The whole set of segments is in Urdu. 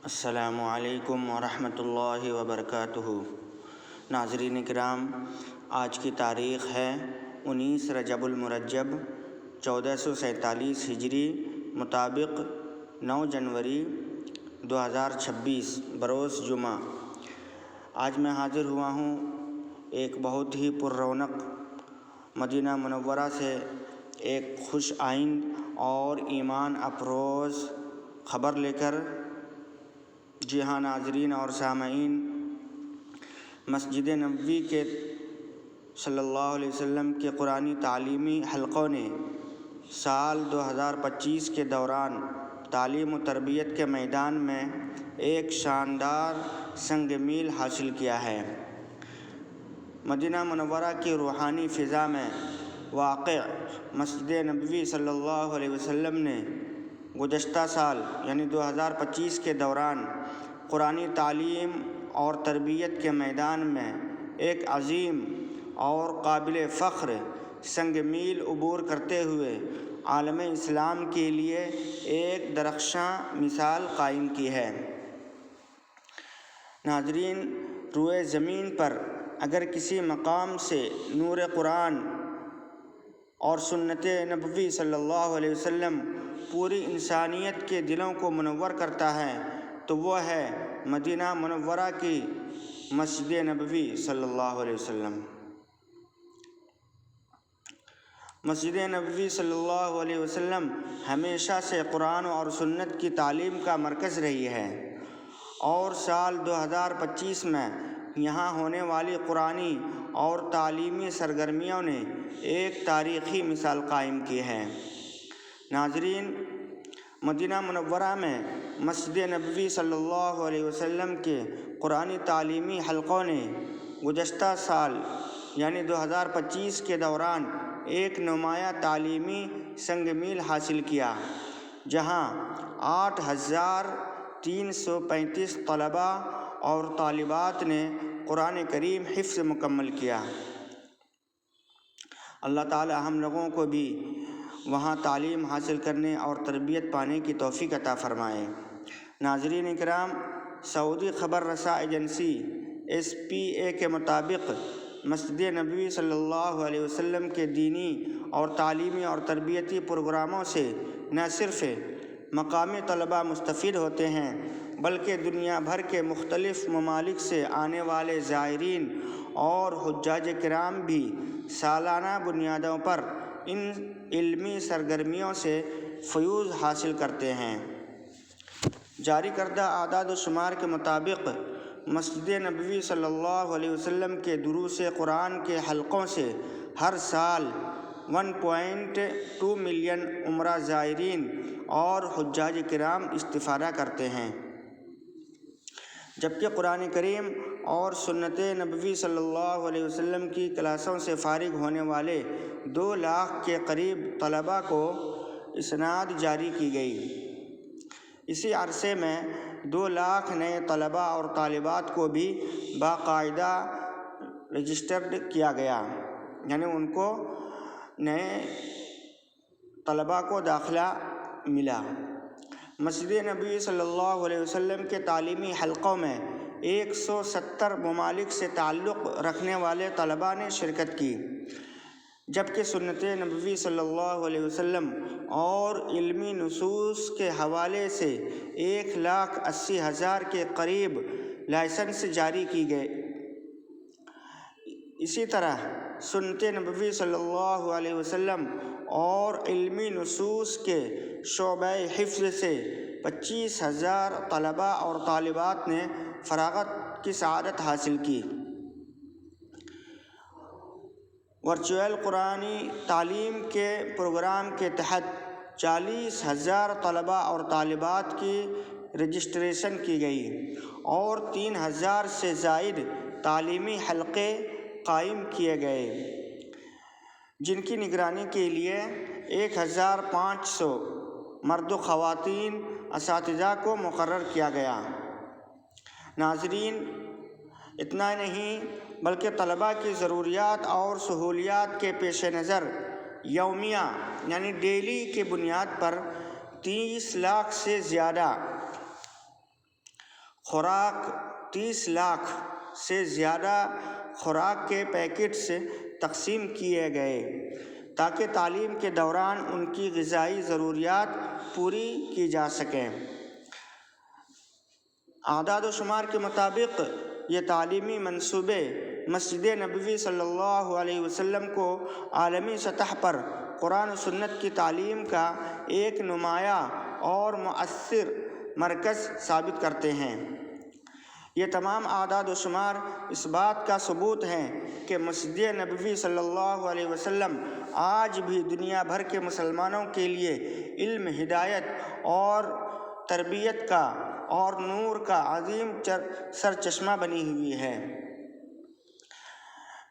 السلام علیکم ورحمۃ اللہ وبرکاتہ۔ ناظرین کرام، آج کی تاریخ ہے 19 رجب المرجب 1447 ہجری مطابق 9 جنوری 2026 بروز جمعہ۔ آج میں حاضر ہوا ہوں ایک بہت ہی پر رونق مدینہ منورہ سے ایک خوش آئند اور ایمان افروز خبر لے کر۔ جی ہاں ناظرین اور سامعین، مسجد نبوی کے صلی اللہ علیہ وسلم کے قرآنی تعلیمی حلقوں نے سال 2025 کے دوران تعلیم و تربیت کے میدان میں ایک شاندار سنگ میل حاصل کیا ہے۔ مدینہ منورہ کی روحانی فضا میں واقع مسجد نبوی صلی اللہ علیہ وسلم نے گزشتہ سال یعنی 2025 کے دوران قرآنی تعلیم اور تربیت کے میدان میں ایک عظیم اور قابل فخر سنگ میل عبور کرتے ہوئے عالم اسلام کے لیے ایک درخشاں مثال قائم کی ہے۔ ناظرین، روئے زمین پر اگر کسی مقام سے نور قرآن اور سنت نبوی صلی اللہ علیہ وسلم پوری انسانیت کے دلوں کو منور کرتا ہے تو وہ ہے مدینہ منورہ کی مسجد نبوی صلی اللہ علیہ وسلم۔ مسجد نبوی صلی اللہ علیہ وسلم ہمیشہ سے قرآن اور سنت کی تعلیم کا مرکز رہی ہے، اور سال 2025 میں یہاں ہونے والی قرآنی اور تعلیمی سرگرمیوں نے ایک تاریخی مثال قائم کی ہے۔ ناظرین، مدینہ منورہ میں مسجد نبوی صلی اللہ علیہ وسلم کے قرآنی تعلیمی حلقوں نے گزشتہ سال یعنی 2025 کے دوران ایک نمایاں تعلیمی سنگ میل حاصل کیا، جہاں 8335 طلباء اور طالبات نے قرآن کریم حفظ مکمل کیا۔ اللہ تعالی ہم لوگوں کو بھی وہاں تعلیم حاصل کرنے اور تربیت پانے کی توفیق عطا فرمائے۔ ناظرین اکرام، سعودی خبر رساں ایجنسی SPA کے مطابق مسجد نبوی صلی اللہ علیہ وسلم کے دینی اور تعلیمی اور تربیتی پروگراموں سے نہ صرف مقامی طلباء مستفید ہوتے ہیں بلکہ دنیا بھر کے مختلف ممالک سے آنے والے زائرین اور حجاج کرام بھی سالانہ بنیادوں پر ان علمی سرگرمیوں سے فیوز حاصل کرتے ہیں۔ جاری کردہ اعداد و شمار کے مطابق مسجد نبوی صلی اللہ علیہ وسلم کے دروس قرآن کے حلقوں سے ہر سال 1.2 ملین عمرہ زائرین اور حجاج کرام استفادہ کرتے ہیں، جبکہ قرآن کریم اور سنت نبوی صلی اللہ علیہ وسلم کی کلاسوں سے فارغ ہونے والے 2 لاکھ کے قریب طلباء کو اسناد جاری کی گئی۔ اسی عرصے میں 2 لاکھ نئے طلباء اور طالبات کو بھی باقاعدہ رجسٹرڈ کیا گیا، یعنی ان کو نئے طلباء کو داخلہ ملا۔ مسجد نبوی صلی اللہ علیہ وسلم کے تعلیمی حلقوں میں 170 ممالک سے تعلق رکھنے والے طلباء نے شرکت کی، جبکہ سنت نبوی صلی اللہ علیہ وسلم اور علمی نصوص کے حوالے سے 180,000 کے قریب لائسنس جاری کی گئے۔ اسی طرح سنت نبوی صلی اللہ علیہ وسلم اور علمی نصوص کے شعبہ حفظ سے 25,000 طلباء اور طالبات نے فراغت کی سعادت حاصل کی۔ ورچوئل قرآنی تعلیم کے پروگرام کے تحت 40,000 طلباء اور طالبات کی رجسٹریشن کی گئی اور 3,000 سے زائد تعلیمی حلقے قائم کیے گئے، جن کی نگرانی کے لیے 1,500 مرد و خواتین اساتذہ کو مقرر کیا گیا۔ ناظرین، اتنا نہیں بلکہ طلباء کی ضروریات اور سہولیات کے پیش نظر یومیہ یعنی ڈیلی کی بنیاد پر 30 لاکھ سے زیادہ خوراک 30 لاکھ سے زیادہ خوراک کے پیکٹس تقسیم کیے گئے تاکہ تعلیم کے دوران ان کی غذائی ضروریات پوری کی جا سکیں۔ اعداد و شمار کے مطابق یہ تعلیمی منصوبے مسجد نبوی صلی اللہ علیہ وسلم کو عالمی سطح پر قرآن و سنت کی تعلیم کا ایک نمایاں اور مؤثر مرکز ثابت کرتے ہیں۔ یہ تمام اعداد و شمار اس بات کا ثبوت ہیں کہ مسجد نبوی صلی اللہ علیہ وسلم آج بھی دنیا بھر کے مسلمانوں کے لیے علم، ہدایت اور تربیت کا اور نور کا عظیم سرچشمہ بنی ہوئی ہے۔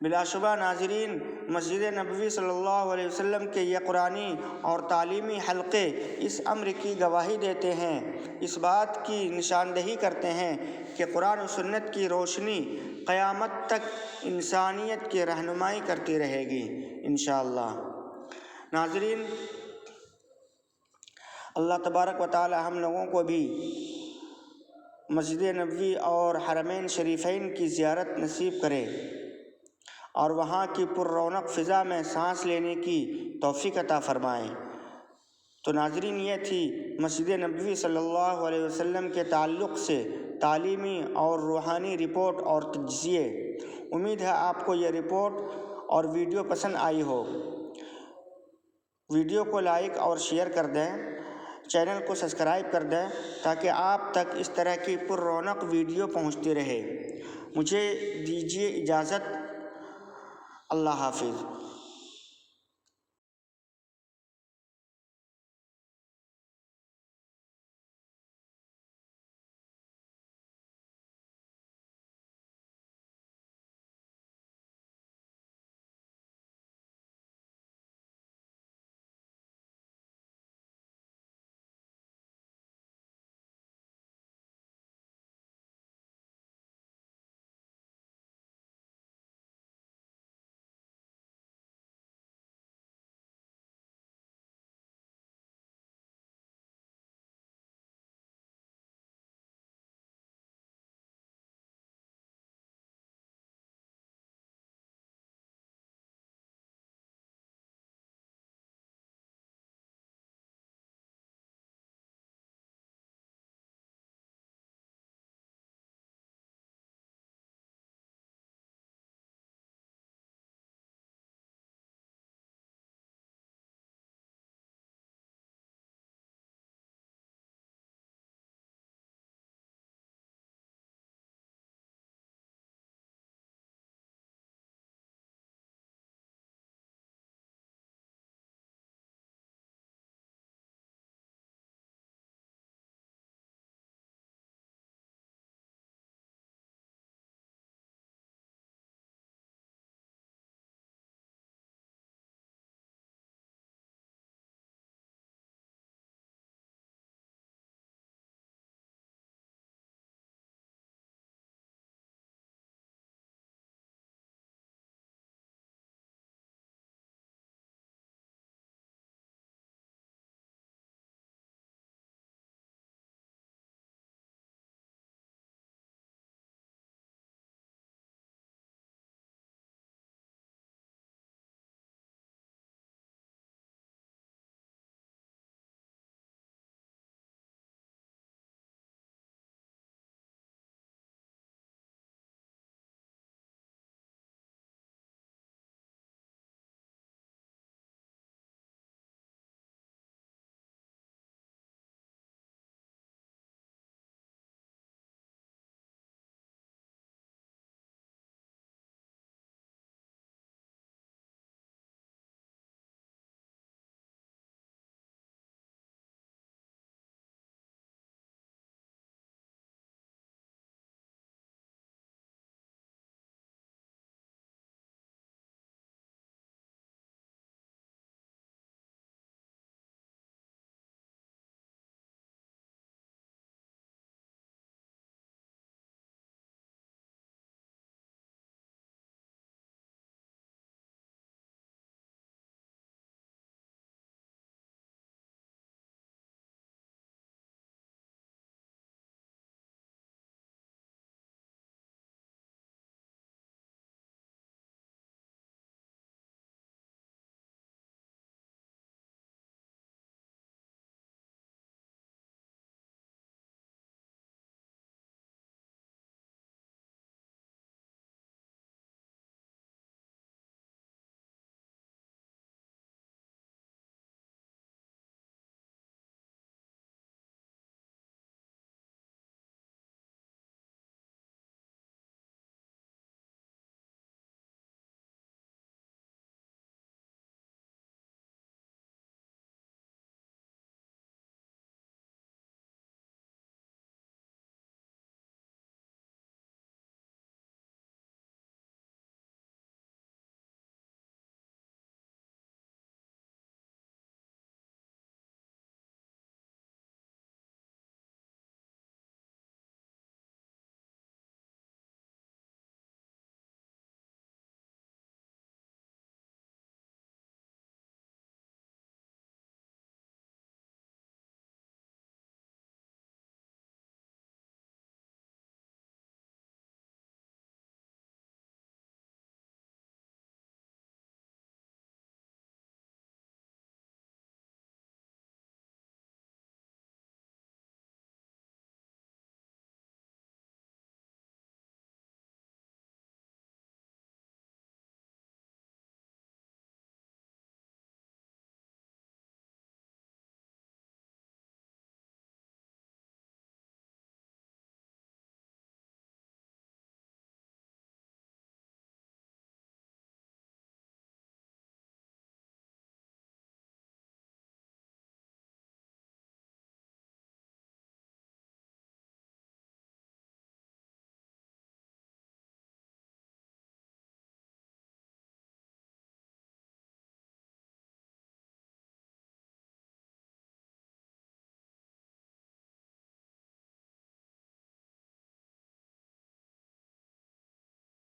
بلا شبہ ناظرین، مسجد نبوی صلی اللہ علیہ وسلم کے یہ قرآنی اور تعلیمی حلقے اس امر کی گواہی دیتے ہیں، اس بات کی نشاندہی کرتے ہیں کہ قرآن و سنت کی روشنی قیامت تک انسانیت کی رہنمائی کرتی رہے گی انشاءاللہ۔ ناظرین، اللہ تبارک و تعالی ہم لوگوں کو بھی مسجد نبوی اور حرمین شریفین کی زیارت نصیب کرے اور وہاں کی پر رونق فضا میں سانس لینے کی توفیق عطا فرمائے۔ تو ناظرین، یہ تھی مسجد نبوی صلی اللہ علیہ وسلم کے تعلق سے تعلیمی اور روحانی رپورٹ اور تجزیے۔ امید ہے آپ کو یہ رپورٹ اور ویڈیو پسند آئی ہو۔ ویڈیو کو لائک اور شیئر کر دیں، چینل کو سبسکرائب کر دیں تاکہ آپ تک اس طرح کی پر رونق ویڈیو پہنچتی رہے۔ مجھے دیجیے اجازت، اللہ حافظ۔